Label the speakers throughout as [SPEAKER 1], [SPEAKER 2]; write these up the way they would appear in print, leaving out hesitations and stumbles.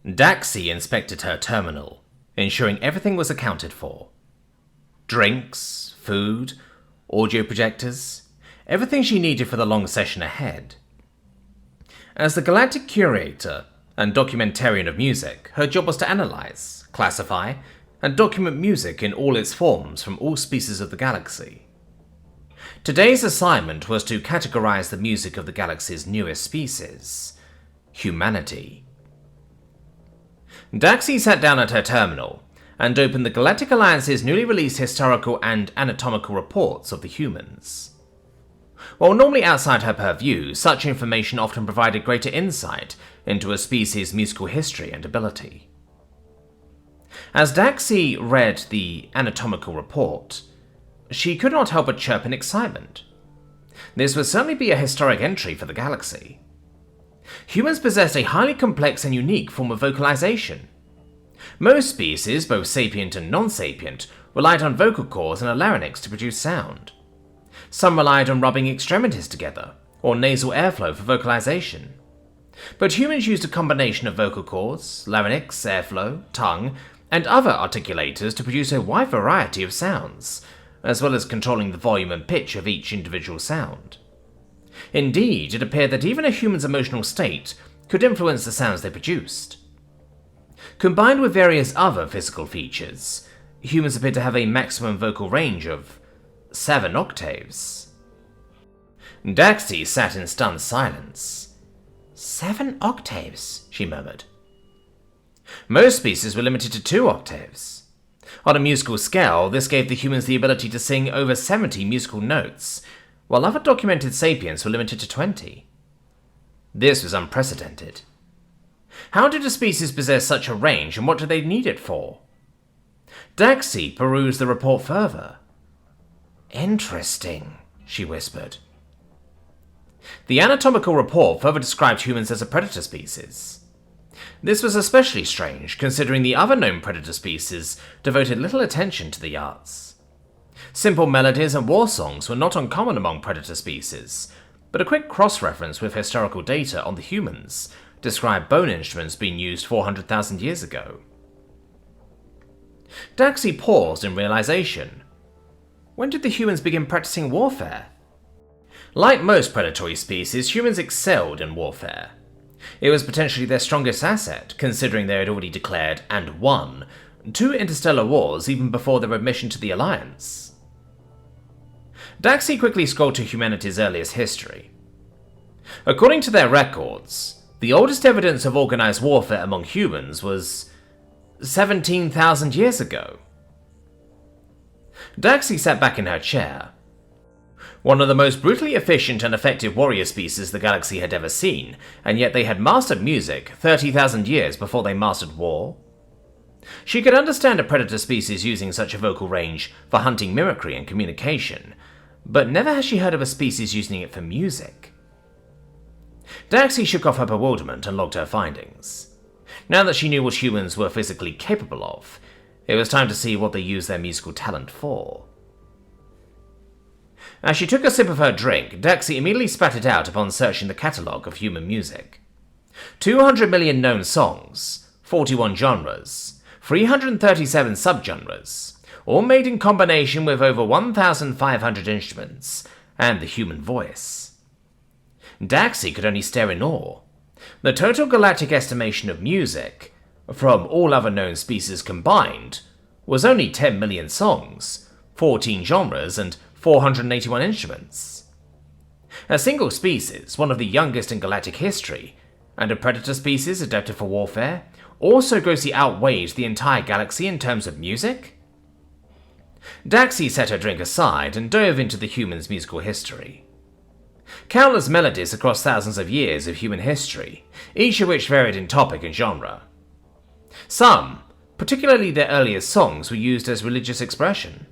[SPEAKER 1] Daxi inspected her terminal, ensuring everything was accounted for. Drinks, food, audio projectors, everything she needed for the long session ahead. As the galactic curator and documentarian of music, her job was to analyze, classify, and document music in all its forms from all species of the galaxy. Today's assignment was to categorize the music of the galaxy's newest species, humanity. Daxi sat down at her terminal and opened the Galactic Alliance's newly released historical and anatomical reports of the humans. While normally outside her purview, such information often provided greater insight into a species' musical history and ability. As Daxi read the anatomical report, she could not help but chirp in excitement. This would certainly be a historic entry for the galaxy. Humans possessed a highly complex and unique form of vocalization. Most species, both sapient and non-sapient, relied on vocal cords and a larynx to produce sound. Some relied on rubbing extremities together, or nasal airflow for vocalization. But humans used a combination of vocal cords, larynx, airflow, tongue, and other articulators to produce a wide variety of sounds, as well as controlling the volume and pitch of each individual sound. Indeed, it appeared that even a human's emotional state could influence the sounds they produced. Combined with various other physical features, humans appeared to have a maximum vocal range of 7 octaves. Daxi sat in stunned silence. 7 octaves, she murmured. Most species were limited to 2 octaves. On a musical scale, this gave the humans the ability to sing over 70 musical notes, while other documented sapiens were limited to 20. This was unprecedented. How did a species possess such a range, and what did they need it for? Daxi perused the report further. Interesting, she whispered. The anatomical report further described humans as a predator species. This was especially strange, considering the other known predator species devoted little attention to the arts. Simple melodies and war songs were not uncommon among predator species, but a quick cross-reference with historical data on the humans described bone instruments being used 400,000 years ago. Daxi paused in realization. When did the humans begin practicing warfare? Like most predatory species, humans excelled in warfare. It was potentially their strongest asset, considering they had already declared and won 2 interstellar wars even before their admission to the Alliance. Daxi quickly scrolled to humanity's earliest history. According to their records, the oldest evidence of organized warfare among humans was 17,000 years ago. Daxi sat back in her chair. One of the most brutally efficient and effective warrior species the galaxy had ever seen, and yet they had mastered music 30,000 years before they mastered war. She could understand a predator species using such a vocal range for hunting, mimicry, and communication, but never has she heard of a species using it for music. Daxi shook off her bewilderment and logged her findings. Now that she knew what humans were physically capable of, it was time to see what they used their musical talent for. As she took a sip of her drink, Daxi immediately spat it out upon searching the catalogue of human music. 200 million known songs, 41 genres, 337 subgenres, all made in combination with over 1,500 instruments, and the human voice. Daxi could only stare in awe. The total galactic estimation of music, from all other known species combined, was only 10 million songs, 14 genres, and 481 instruments. A single species, one of the youngest in galactic history, and a predator species adapted for warfare, also grossly outweighed the entire galaxy in terms of music? Daxi set her drink aside and dove into the humans' musical history. Countless melodies across thousands of years of human history, each of which varied in topic and genre. Some, particularly their earliest songs, were used as religious expression.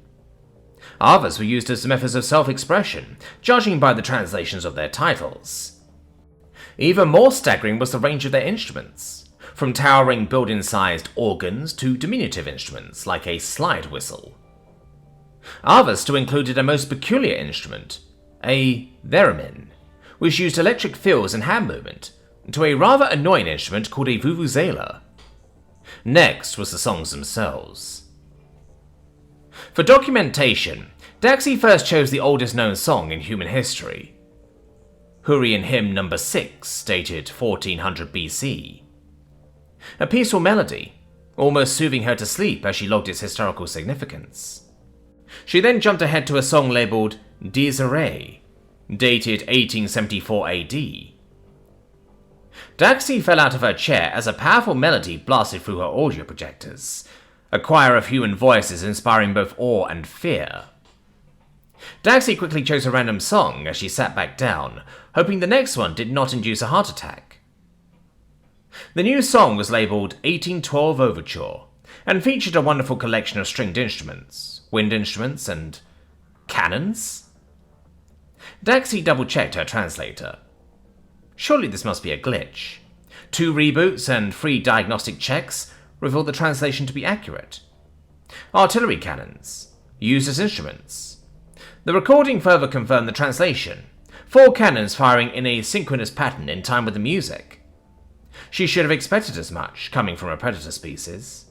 [SPEAKER 1] Others were used as methods of self-expression, judging by the translations of their titles. Even more staggering was the range of their instruments, from towering building-sized organs to diminutive instruments like a slide whistle. Others still included a most peculiar instrument, a theremin, which used electric fills and hand movement, to a rather annoying instrument called a vuvuzela, Next was the songs themselves. For documentation, Daxi first chose the oldest known song in human history, Hurrian Hymn No. 6, dated 1400 BC. A peaceful melody, almost soothing her to sleep as she logged its historical significance. She then jumped ahead to a song labelled Desiree, dated 1874 AD. Daxi fell out of her chair as a powerful melody blasted through her audio projectors, a choir of human voices inspiring both awe and fear. Daxi quickly chose a random song as she sat back down, hoping the next one did not induce a heart attack. The new song was labelled 1812 Overture, and featured a wonderful collection of stringed instruments, wind instruments, and cannons. Daxi double-checked her translator. Surely this must be a glitch. 2 reboots and 3 diagnostic checks revealed the translation to be accurate. Artillery cannons, used as instruments. The recording further confirmed the translation, 4 cannons firing in a synchronous pattern in time with the music. She should have expected as much, coming from a predator species.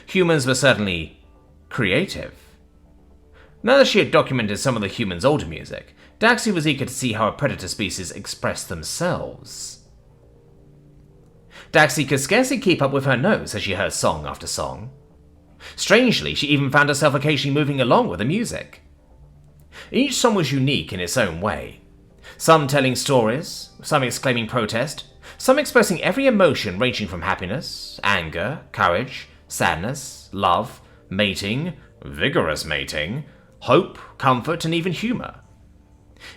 [SPEAKER 1] Humans were certainly creative. Now that she had documented some of the humans' older music, Daxi was eager to see how a predator species expressed themselves. Daxi could scarcely keep up with her notes as she heard song after song. Strangely, she even found herself occasionally moving along with the music. Each song was unique in its own way, some telling stories, some exclaiming protest, some expressing every emotion ranging from happiness, anger, courage, sadness, love, mating, vigorous mating, hope, comfort, and even humor.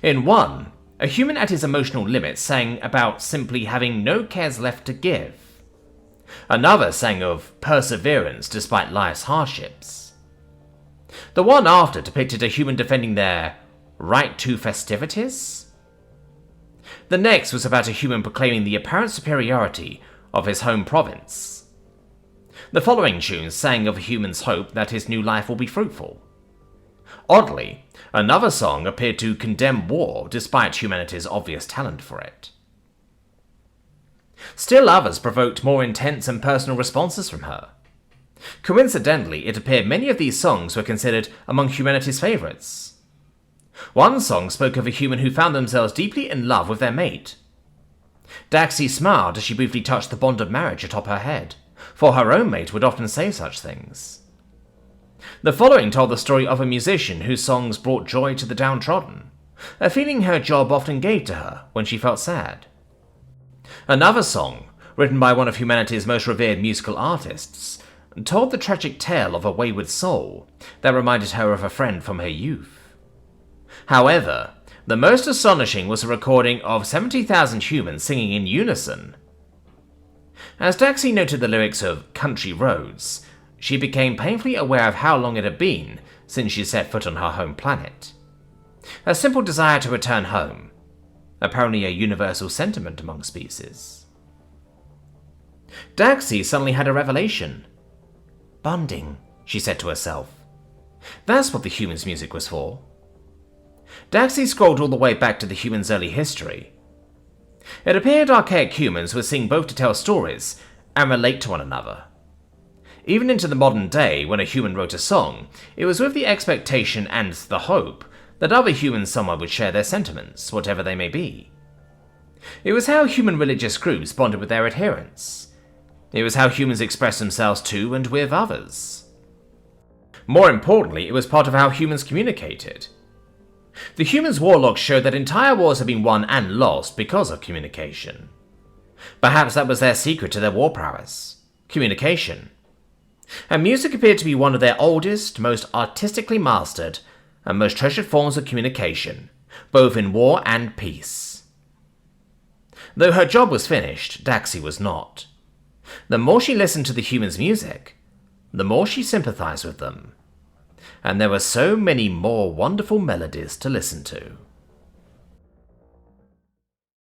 [SPEAKER 1] In one, a human at his emotional limit sang about simply having no cares left to give. Another sang of perseverance despite life's hardships. The one after depicted a human defending their right to festivities. The next was about a human proclaiming the apparent superiority of his home province. The following tune sang of a human's hope that his new life will be fruitful. Oddly, another song appeared to condemn war despite humanity's obvious talent for it. Still others provoked more intense and personal responses from her. Coincidentally, it appeared many of these songs were considered among humanity's favourites. One song spoke of a human who found themselves deeply in love with their mate. Daxi smiled as she briefly touched the bond of marriage atop her head, for her own mate would often say such things. The following told the story of a musician whose songs brought joy to the downtrodden, a feeling her job often gave to her when she felt sad. Another song, written by one of humanity's most revered musical artists, told the tragic tale of a wayward soul that reminded her of a friend from her youth. However, the most astonishing was a recording of 70,000 humans singing in unison. As Daxi noted the lyrics of Country Roads, she became painfully aware of how long it had been since she set foot on her home planet. A simple desire to return home, apparently a universal sentiment among species. Daxi suddenly had a revelation. Bonding, she said to herself. That's what the humans' music was for. Daxi scrolled all the way back to the humans' early history. It appeared archaic humans would sing both to tell stories and relate to one another. Even into the modern day, when a human wrote a song, it was with the expectation and the hope that other humans somewhere would share their sentiments, whatever they may be. It was how human religious groups bonded with their adherents. It was how humans expressed themselves to and with others. More importantly, it was part of how humans communicated. The humans' war logs showed that entire wars had been won and lost because of communication. Perhaps that was their secret to their war prowess. Communication. And music appeared to be one of their oldest, most artistically mastered, and most treasured forms of communication, both in war and peace. Though her job was finished, Daxi was not. The more she listened to the humans' music, the more she sympathized with them. And there were so many more wonderful melodies to listen to.